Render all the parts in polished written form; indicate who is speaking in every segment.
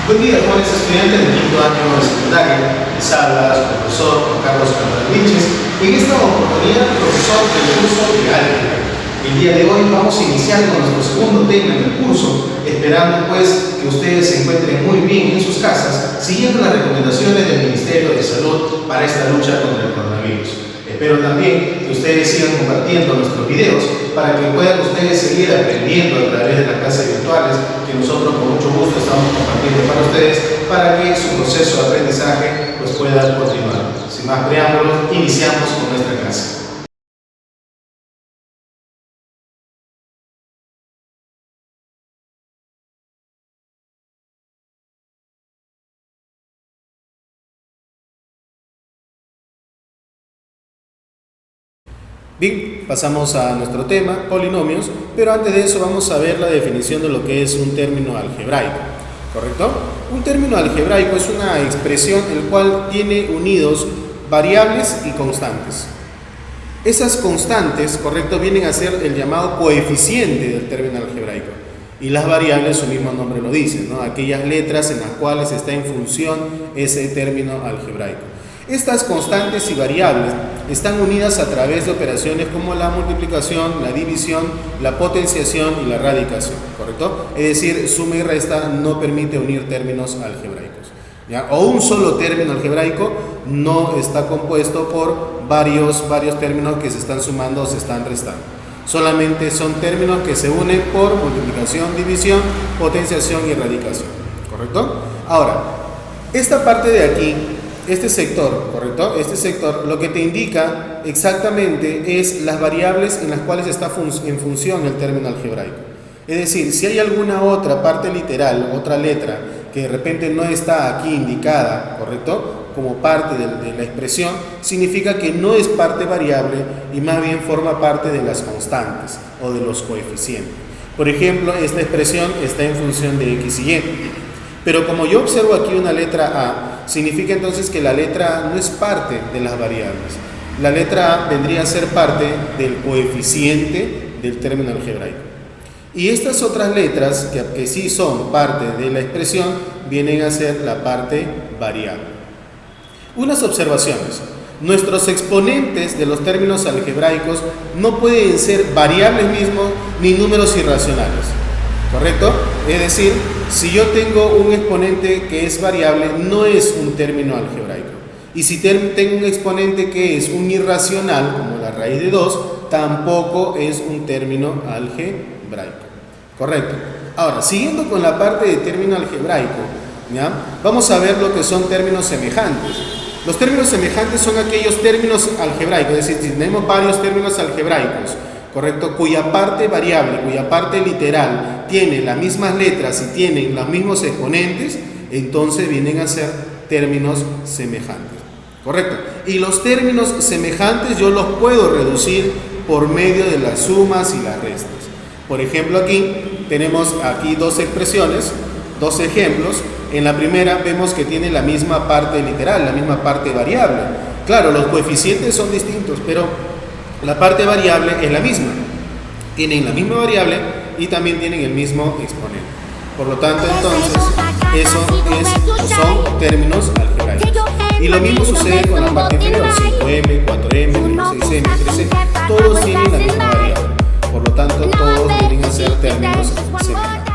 Speaker 1: Buen día, jóvenes estudiantes del quinto año de secundaria. Les habla su profesor Juan Carlos Vilches. En esta oportunidad, profesor del curso de álgebra. El día de hoy vamos a iniciar con nuestro segundo tema en el curso, esperando pues que ustedes se encuentren muy bien en sus casas, siguiendo las recomendaciones del Ministerio de Salud para esta lucha contra el coronavirus. Espero también que ustedes sigan compartiendo nuestros videos para que puedan ustedes seguir aprendiendo a través de las clases virtuales que nosotros con mucho gusto estamos compartiendo para ustedes, para que su proceso de aprendizaje pues pueda continuar. Sin más preámbulos, iniciamos con nuestra clase. Bien, pasamos a nuestro tema, polinomios, pero antes de eso vamos a ver la definición de lo que es un término algebraico, ¿correcto? Un término algebraico es una expresión el cual tiene unidos variables y constantes. Esas constantes, ¿correcto?, vienen a ser el llamado coeficiente del término algebraico. Y las variables, su mismo nombre lo dice, ¿no? Aquellas letras en las cuales está en función ese término algebraico. Estas constantes y variables están unidas a través de operaciones como la multiplicación, la división, la potenciación y la radicación, ¿correcto? Es decir, suma y resta no permite unir términos algebraicos, ¿ya? O un solo término algebraico no está compuesto por varios términos que se están sumando o se están restando. Solamente son términos que se unen por multiplicación, división, potenciación y radicación, ¿correcto? Ahora, esta parte de aquí, este sector, ¿correcto? Este sector lo que te indica exactamente es las variables en las cuales está en función el término algebraico. Es decir, si hay alguna otra parte literal, otra letra, que de repente no está aquí indicada, ¿correcto?, como parte de la expresión, significa que no es parte variable y más bien forma parte de las constantes o de los coeficientes. Por ejemplo, esta expresión está en función de x y y. Pero como yo observo aquí una letra A, significa entonces que la letra A no es parte de las variables. La letra A vendría a ser parte del coeficiente del término algebraico. Y estas otras letras, que sí son parte de la expresión, vienen a ser la parte variable. Unas observaciones. Nuestros exponentes de los términos algebraicos no pueden ser variables mismos ni números irracionales, ¿correcto? Es decir, si yo tengo un exponente que es variable, no es un término algebraico. Y si tengo un exponente que es un irracional, como la raíz de 2, tampoco es un término algebraico. ¿Correcto? Ahora, siguiendo con la parte de término algebraico, ¿ya?, vamos a ver lo que son términos semejantes. Los términos semejantes son aquellos términos algebraicos, es decir, si tenemos varios términos algebraicos, ¿correcto?, cuya parte variable, cuya parte literal tiene las mismas letras y tienen los mismos exponentes, entonces vienen a ser términos semejantes, ¿correcto? Y los términos semejantes yo los puedo reducir por medio de las sumas y las restas. Por ejemplo, aquí tenemos dos expresiones, dos ejemplos. En la primera vemos que tiene la misma parte literal, la misma parte variable. Claro, los coeficientes son distintos, pero la parte variable es la misma. Tienen la misma variable y también tienen el mismo exponente. Por lo tanto, entonces, son términos algebraicos. Y lo mismo sucede con la parte inferior, 5m, 4m, 6m, 3m, todos tienen la misma variable. Por lo tanto, todos vienen a ser términos semejantes.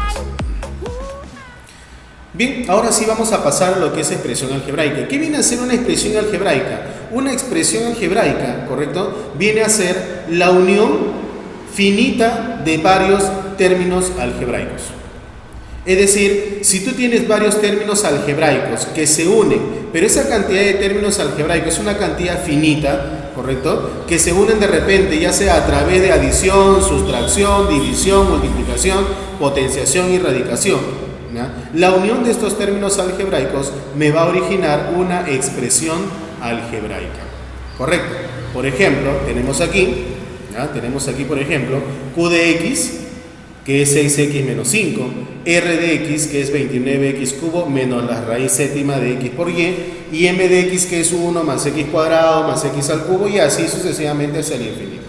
Speaker 1: Bien, ahora sí vamos a pasar a lo que es expresión algebraica. ¿Qué viene a ser una expresión algebraica? Una expresión algebraica, ¿correcto?, viene a ser la unión finita de varios términos algebraicos. Es decir, si tú tienes varios términos algebraicos que se unen, pero esa cantidad de términos algebraicos es una cantidad finita, ¿correcto?, que se unen de repente, ya sea a través de adición, sustracción, división, multiplicación, potenciación y radicación, ¿ya?, la unión de estos términos algebraicos me va a originar una expresión algebraica, ¿correcto? Por ejemplo, tenemos aquí, por ejemplo, Q de X, que es 6x menos 5, R de X, que es 29x cubo menos la raíz séptima de X por Y, y M de X, que es 1 más X cuadrado más X al cubo, y así sucesivamente hacia el infinito.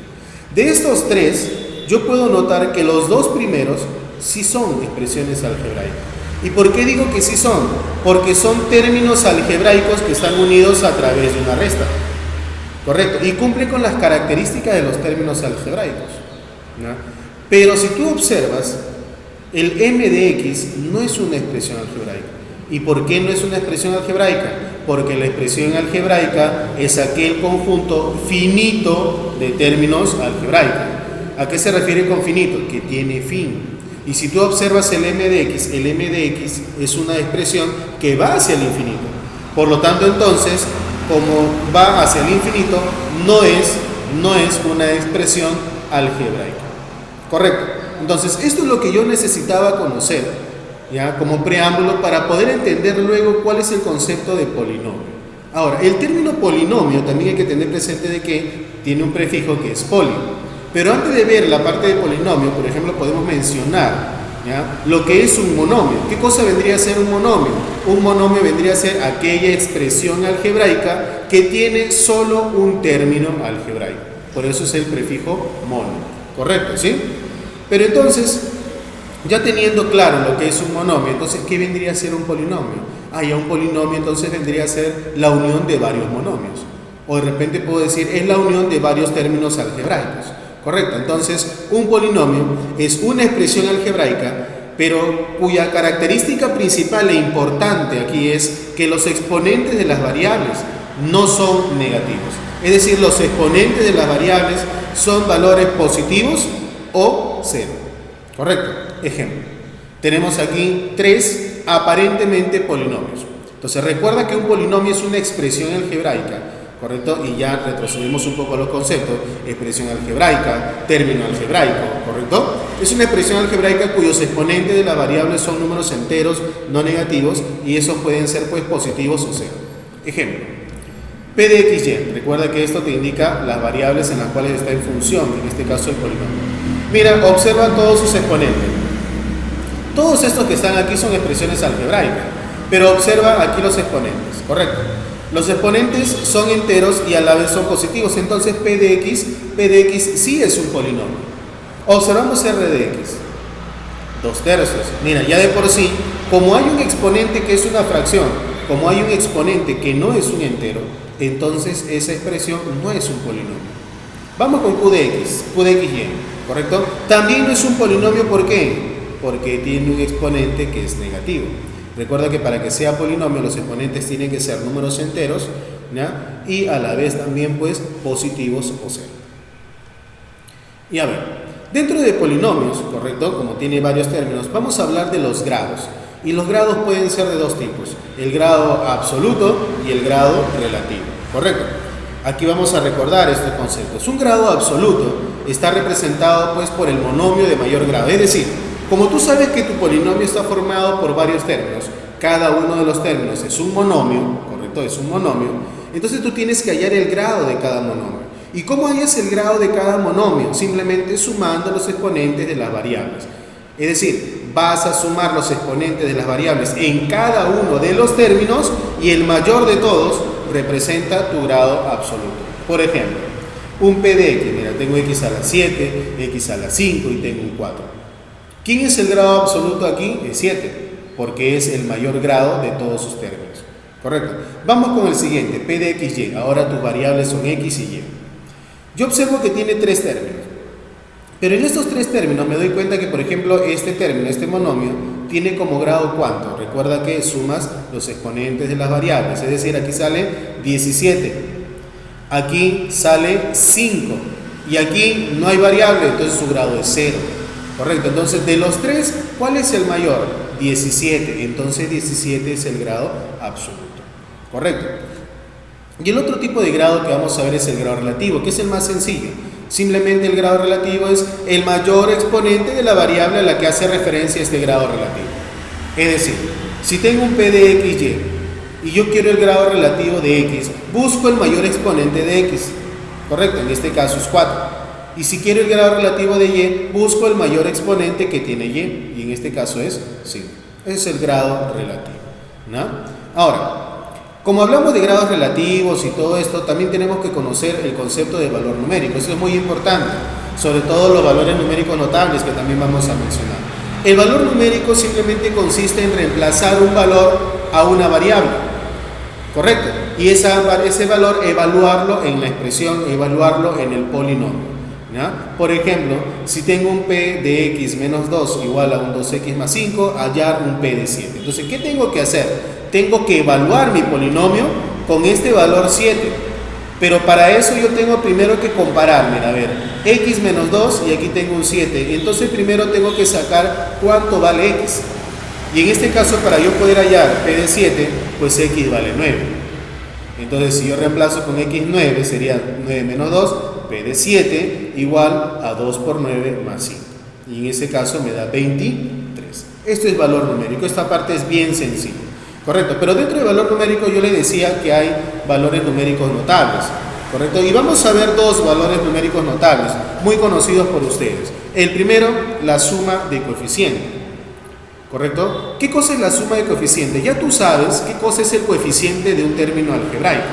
Speaker 1: De estos tres, yo puedo notar que los dos primeros sí son expresiones algebraicas. ¿Y por qué digo que sí son? Porque son términos algebraicos que están unidos a través de una resta. Correcto, y cumple con las características de los términos algebraicos, ¿no? Pero si tú observas, el m de x no es una expresión algebraica. ¿Y por qué no es una expresión algebraica? Porque la expresión algebraica es aquel conjunto finito de términos algebraicos. ¿A qué se refiere con finito? Que tiene fin. Y si tú observas el m de x es una expresión que va hacia el infinito. Por lo tanto, entonces, como va hacia el infinito, no es una expresión algebraica. Correcto. Entonces, esto es lo que yo necesitaba conocer, ¿ya? Como preámbulo para poder entender luego cuál es el concepto de polinomio. Ahora, el término polinomio también hay que tener presente de que tiene un prefijo que es poli. Pero antes de ver la parte de polinomio, por ejemplo, podemos mencionar, ¿ya?, lo que es un monomio. ¿Qué cosa vendría a ser un monomio? Un monomio vendría a ser aquella expresión algebraica que tiene solo un término algebraico. Por eso es el prefijo mono. ¿Correcto? ¿Sí? Pero entonces, ya teniendo claro lo que es un monomio, entonces, ¿qué vendría a ser un polinomio? Ya un polinomio entonces vendría a ser la unión de varios monomios. O de repente puedo decir, es la unión de varios términos algebraicos. Correcto, entonces un polinomio es una expresión algebraica, pero cuya característica principal e importante aquí es que los exponentes de las variables no son negativos. Es decir, los exponentes de las variables son valores positivos o cero. Correcto, ejemplo. Tenemos aquí 3 aparentemente polinomios. Entonces recuerda que un polinomio es una expresión algebraica. ¿Correcto? Y ya retrocedemos un poco los conceptos. Expresión algebraica, término algebraico, ¿correcto? Es una expresión algebraica cuyos exponentes de las variables son números enteros no negativos y esos pueden ser pues positivos o cero. Ejemplo, p de xy. Recuerda que esto te indica las variables en las cuales está en función, en este caso el polinomio. Mira, observa todos sus exponentes. Todos estos que están aquí son expresiones algebraicas, pero observa aquí los exponentes, ¿correcto? Los exponentes son enteros y a la vez son positivos, entonces p de x sí es un polinomio. Observamos r de x, 2/3. Mira, ya de por sí, como hay un exponente que es una fracción, como hay un exponente que no es un entero, entonces esa expresión no es un polinomio. Vamos con q de xy, ¿correcto? También no es un polinomio, ¿por qué? Porque tiene un exponente que es negativo. Recuerda que para que sea polinomio los exponentes tienen que ser números enteros, ¿ya?, y a la vez también pues positivos o cero. Y a ver, dentro de polinomios, correcto, como tiene varios términos, vamos a hablar de los grados. Y los grados pueden ser de dos tipos, el grado absoluto y el grado relativo, correcto. Aquí vamos a recordar estos conceptos. Un grado absoluto está representado pues por el monomio de mayor grado, es decir, como tú sabes que tu polinomio está formado por varios términos, cada uno de los términos es un monomio, ¿correcto? Es un monomio, entonces tú tienes que hallar el grado de cada monomio. ¿Y cómo hallas el grado de cada monomio? Simplemente sumando los exponentes de las variables. Es decir, vas a sumar los exponentes de las variables en cada uno de los términos y el mayor de todos representa tu grado absoluto. Por ejemplo, un p de x, mira, tengo x a la 7, x a la 5 y tengo un 4. ¿Quién es el grado absoluto aquí? Es 7, porque es el mayor grado de todos sus términos. Correcto. Vamos con el siguiente, p de xy. Ahora tus variables son x y y. Yo observo que tiene 3 términos. Pero en estos 3 términos me doy cuenta que, por ejemplo, este término, este monomio, tiene como grado ¿cuánto? Recuerda que sumas los exponentes de las variables. Es decir, aquí sale 17. Aquí sale 5. Y aquí no hay variable, entonces su grado es 0. Correcto, entonces de los 3, ¿cuál es el mayor? 17, entonces 17 es el grado absoluto. Correcto. Y el otro tipo de grado que vamos a ver es el grado relativo, que es el más sencillo. Simplemente el grado relativo es el mayor exponente de la variable a la que hace referencia este grado relativo. Es decir, si tengo un p de xy y yo quiero el grado relativo de x, busco el mayor exponente de x. Correcto, en este caso es 4. Y si quiero el grado relativo de y, busco el mayor exponente que tiene y en este caso es 5. Ese es el grado relativo, ¿no? Ahora, como hablamos de grados relativos y todo esto, también tenemos que conocer el concepto de valor numérico. Eso es muy importante, sobre todo los valores numéricos notables que también vamos a mencionar. El valor numérico simplemente consiste en reemplazar un valor a una variable, ¿correcto? Y ese valor evaluarlo en la expresión, evaluarlo en el polinomio, ¿ya? Por ejemplo, si tengo un p de x menos 2 igual a un 2x más 5, hallar un p de 7. Entonces, ¿qué tengo que hacer? Tengo que evaluar mi polinomio con este valor 7. Pero para eso yo tengo primero que comparar. Mira, a ver, x menos 2 y aquí tengo un 7. Entonces primero tengo que sacar cuánto vale x. Y en este caso, para yo poder hallar p de 7, pues x vale 9. Entonces si yo reemplazo con x9, sería 9 menos 2, p de 7 igual a 2 por 9 más 5. Y en ese caso me da 23. Esto es valor numérico. Esta parte es bien sencilla. Correcto, pero dentro del valor numérico yo le decía que hay valores numéricos notables, correcto, y vamos a ver dos valores numéricos notables, muy conocidos por ustedes. El primero, la suma de coeficiente, correcto. ¿Qué cosa es la suma de coeficiente? Ya tú sabes qué cosa es el coeficiente de un término algebraico,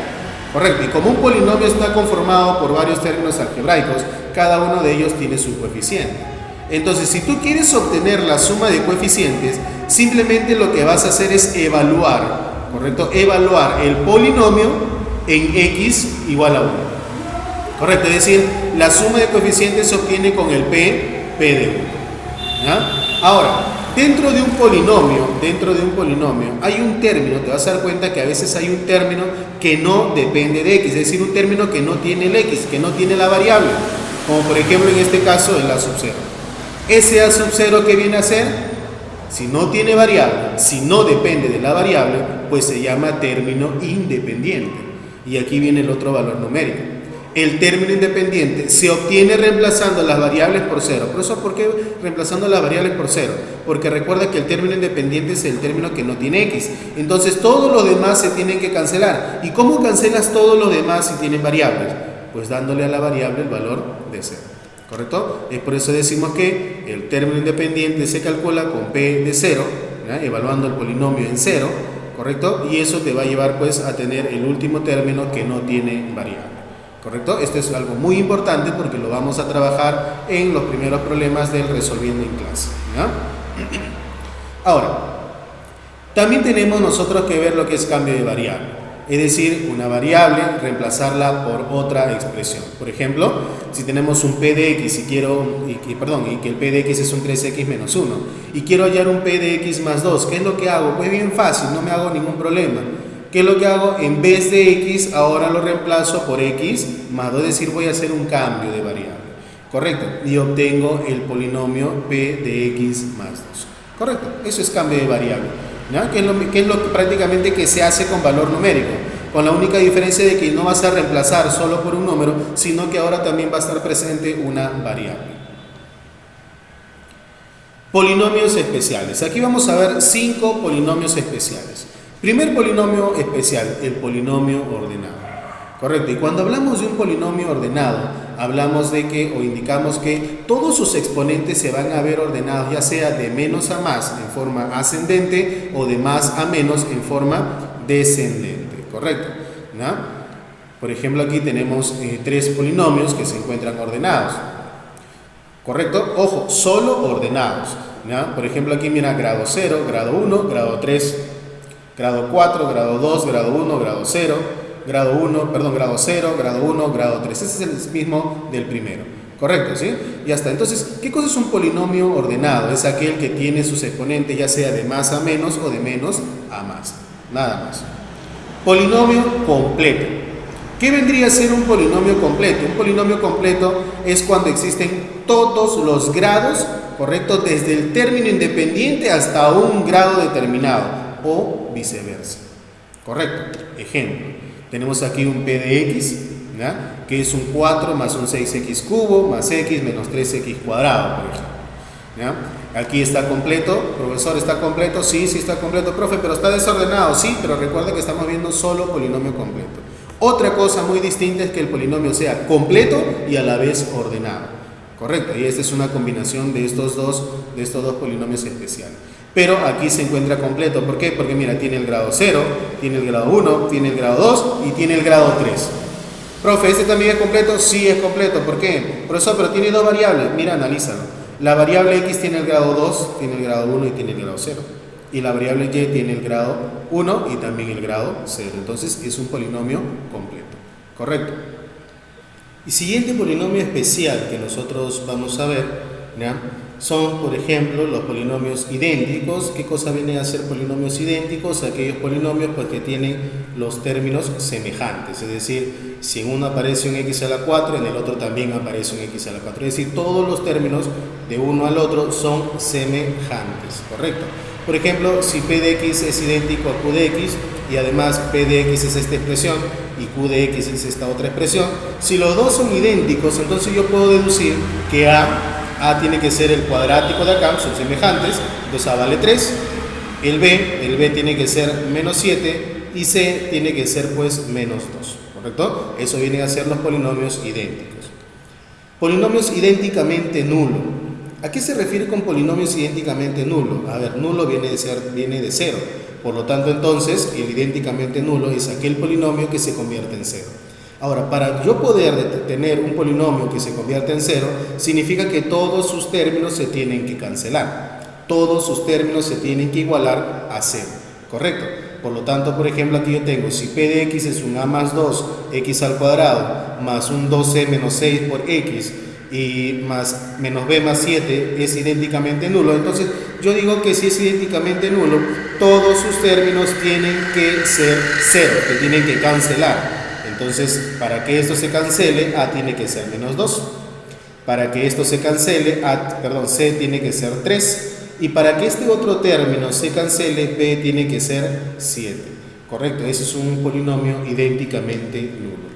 Speaker 1: correcto, y como un polinomio está conformado por varios términos algebraicos, cada uno de ellos tiene su coeficiente. Entonces, si tú quieres obtener la suma de coeficientes, simplemente lo que vas a hacer es evaluar, ¿correcto? Evaluar el polinomio en x igual a 1, ¿correcto? Es decir, la suma de coeficientes se obtiene con el p de 1, ¿ya? Ahora, dentro de un polinomio hay un término, te vas a dar cuenta que a veces hay un término que no depende de x, es decir, un término que no tiene el x, que no tiene la variable, como por ejemplo en este caso el a sub 0. Ese a sub 0, ¿qué viene a ser? Si no tiene variable, si no depende de la variable, pues se llama término independiente. Y aquí viene el otro valor numérico. El término independiente se obtiene reemplazando las variables por 0. ¿Por eso por qué reemplazando las variables por 0? Porque recuerda que el término independiente es el término que no tiene x. Entonces todos los demás se tienen que cancelar. ¿Y cómo cancelas todos los demás si tienen variables? Pues dándole a la variable el valor de 0. ¿Correcto? Es por eso decimos que el término independiente se calcula con p de 0, ¿ya? Evaluando el polinomio en 0, ¿correcto? Y eso te va a llevar pues a tener el último término que no tiene variable, ¿correcto? Esto es algo muy importante porque lo vamos a trabajar en los primeros problemas del resolviendo en clase, ¿ya? Ahora, también tenemos nosotros que ver lo que es cambio de variable. Es decir, una variable, reemplazarla por otra expresión. Por ejemplo, si tenemos un p de x y que el p de x es un 3x menos 1 y quiero hallar un p de x más 2, ¿qué es lo que hago? Pues bien fácil, no me hago ningún problema. ¿Qué es lo que hago? En vez de x, ahora lo reemplazo por x más 2, es decir, voy a hacer un cambio de variable. ¿Correcto? Y obtengo el polinomio p de x más 2. ¿Correcto? Eso es cambio de variable, ¿no? ¿Qué es lo que prácticamente que se hace con valor numérico? Con la única diferencia de que no vas a reemplazar solo por un número, sino que ahora también va a estar presente una variable. Polinomios especiales. Aquí vamos a ver 5 polinomios especiales. Primer polinomio especial, el polinomio ordenado. Correcto, y cuando hablamos de un polinomio ordenado, hablamos de que o indicamos que todos sus exponentes se van a ver ordenados, ya sea de menos a más en forma ascendente o de más a menos en forma descendente. Correcto, ¿no? Por ejemplo, aquí tenemos 3 polinomios que se encuentran ordenados. Correcto, ojo, solo ordenados, ¿no? Por ejemplo, aquí mira, grado 0, grado 1, grado 3, grado 4, grado 2, grado 1, grado 0. Grado 0, grado 1, grado 3. Ese es el mismo del primero. ¿Correcto? ¿Sí? Ya está. Entonces, ¿qué cosa es un polinomio ordenado? Es aquel que tiene sus exponentes ya sea de más a menos o de menos a más. Nada más. Polinomio completo. ¿Qué vendría a ser un polinomio completo? Un polinomio completo es cuando existen todos los grados, ¿correcto? Desde el término independiente hasta un grado determinado o viceversa. ¿Correcto? Ejemplo. Tenemos aquí un p de x, ¿ya? Que es un 4 más un 6x cubo más x menos 3x cuadrado, por ejemplo, ¿ya? Aquí está completo. Profesor, ¿está completo? Sí, sí está completo, profe, pero está desordenado. Sí, pero recuerda que estamos viendo solo polinomio completo. Otra cosa muy distinta es que el polinomio sea completo y a la vez ordenado. Correcto, y esta es una combinación de estos dos polinomios especiales. Pero aquí se encuentra completo. ¿Por qué? Porque mira, tiene el grado 0, tiene el grado 1, tiene el grado 2 y tiene el grado 3. Profe, ¿este también es completo? Sí, es completo. ¿Por qué? Profesor, pero tiene 2 variables. Mira, analízalo. La variable x tiene el grado 2, tiene el grado 1 y tiene el grado 0. Y la variable y tiene el grado 1 y también el grado 0. Entonces es un polinomio completo. ¿Correcto? Y siguiente polinomio especial que nosotros vamos a ver, ¿ya?, son, por ejemplo, los polinomios idénticos. ¿Qué cosa vienen a ser polinomios idénticos? Aquellos polinomios pues, que tienen los términos semejantes. Es decir, si en uno aparece un x a la 4, en el otro también aparece un x a la 4. Es decir, todos los términos de uno al otro son semejantes. ¿Correcto? Por ejemplo, si p de x es idéntico a q de x y además p de x es esta expresión y q de x es esta otra expresión, si los dos son idénticos, entonces yo puedo deducir que A tiene que ser el cuadrático de acá, son semejantes, entonces A vale 3, el B tiene que ser menos 7 y C tiene que ser pues menos 2, ¿correcto? Eso vienen a ser los polinomios idénticos. Polinomios idénticamente nulo. ¿A qué se refiere con polinomios idénticamente nulo? A ver, nulo viene de 0, por lo tanto entonces el idénticamente nulo es aquel polinomio que se convierte en 0. Ahora, para yo poder tener un polinomio que se convierta en 0, significa que todos sus términos se tienen que cancelar. Todos sus términos se tienen que igualar a 0, ¿correcto? Por lo tanto, por ejemplo, aquí yo tengo, si p de x es un a más 2, x al cuadrado, más un 2c menos 6 por x, y más menos b más 7 es idénticamente nulo, entonces yo digo que si es idénticamente nulo, todos sus términos tienen que ser 0, que tienen que cancelar. Entonces, para que esto se cancele, A tiene que ser menos 2. Para que esto se cancele, C tiene que ser 3. Y para que este otro término se cancele, B tiene que ser 7. ¿Correcto? Ese es un polinomio idénticamente nulo.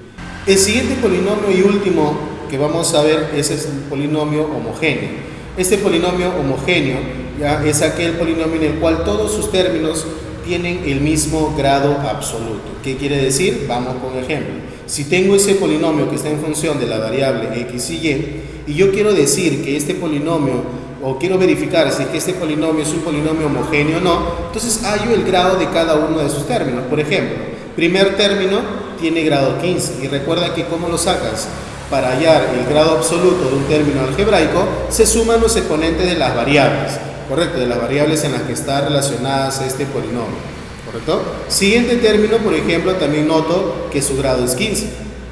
Speaker 1: El siguiente polinomio y último que vamos a ver es un polinomio homogéneo. Este polinomio homogéneo ya es aquel polinomio en el cual todos sus términos tienen el mismo grado absoluto. ¿Qué quiere decir? Vamos con ejemplo. Si tengo ese polinomio que está en función de la variable x y yo quiero decir que este polinomio, o quiero verificar si es que este polinomio es un polinomio homogéneo o no, entonces hallo el grado de cada uno de sus términos. Por ejemplo, primer término tiene grado 15 y recuerda que ¿cómo lo sacas? Para hallar el grado absoluto de un término algebraico se suman los exponentes de las variables. Correcto, de las variables en las que está relacionadas este polinomio, ¿correcto? Siguiente término, por ejemplo, también noto que su grado es 15.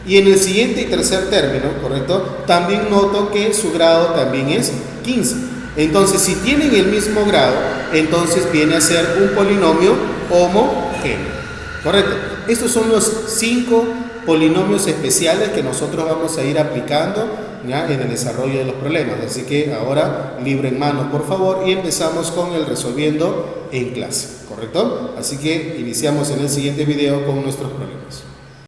Speaker 1: Y en el siguiente y tercer término, ¿correcto? También noto que su grado también es 15. Entonces, si tienen el mismo grado, entonces viene a ser un polinomio homogéneo, ¿correcto? Estos son los 5 polinomios especiales que nosotros vamos a ir aplicando ¿ya? En el desarrollo de los problemas. Así que ahora libro en mano, por favor, y empezamos con el resolviendo en clase, ¿correcto? Así que iniciamos en el siguiente video con nuestros problemas.